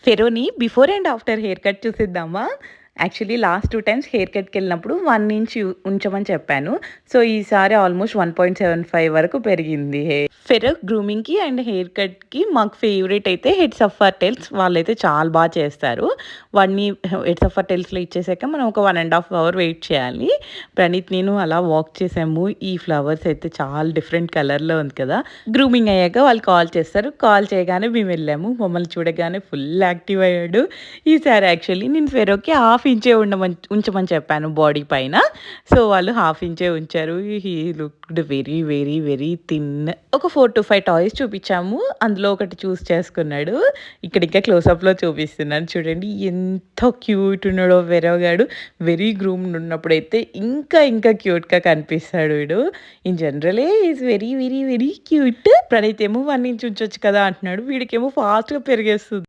ఫెరోని before and after hair cut చూసేద్దామా? Actually last 2 times hair కట్‌కెళ్ళినప్పుడు 1 inch ఉంచమని చెప్పాను. సో, ఈసారి ఆల్మోస్ట్ 1.75 వరకు పెరిగింది ఫెరో గ్రూమింగ్‌కి అండ్ హెయిర్ కట్‌కి మాకు ఫేవరెట్ అయితే హెడ్స్ ఆఫ్ అవర్ టైల్స్. వాళ్ళైతే చాలా బా చేస్తారు. వాడిని హెడ్స్ ఆఫ్ అవర్ టైల్స్‌లో ఇచ్చేసాక మనం ఒక 1 ½ అవర్ వెయిట్ చేయాలి. ప్రణీత్ నేను అలా వాక్ చేసాము. ఈ ఫ్లవర్స్ అయితే చాలా డిఫరెంట్ కలర్‌లో ఉంది కదా! గ్రూమింగ్ అయ్యాక వాళ్ళు కాల్ చేస్తారు. కాల్ చేయగానే మేమెళ్ళాము. మమ్మల్ని చూడగానే ఫుల్ యాక్టివ్ అయ్యాడు. ఈసారి యాక్చువల్లీ నేను ఫెరోకి హాఫ్ ఇంచే ఉంచమని చెప్పాను బాడీ పైన. సో, వాళ్ళు హాఫ్ ఇంచే ఉంచారు. He looked very, very, very thin. ఒక 4-5 టాయ్స్ చూపిచ్చాము. అందులో ఒకటి చూస్ చేసుకున్నాడు. ఇక్కడ ఇంకా క్లోజప్‌లో చూపిస్తున్నాను చూడండి. ఎంత క్యూట్ ఉన్నాడో ఫెరో గాడు. వెరీ గ్రూమ్డ్ ఉన్నప్పుడైతే ఇంకా, ఇంకా క్యూట్‌గా కనిపిస్తాడు వీడు. In generally is very, very, very cute. Praneeth ఏమో 1 ఇంచ్ ఉంచొచ్చు కదా అంటున్నాడు. వీడికేమో ఫాస్ట్‌గా పెరిగేస్తుంది.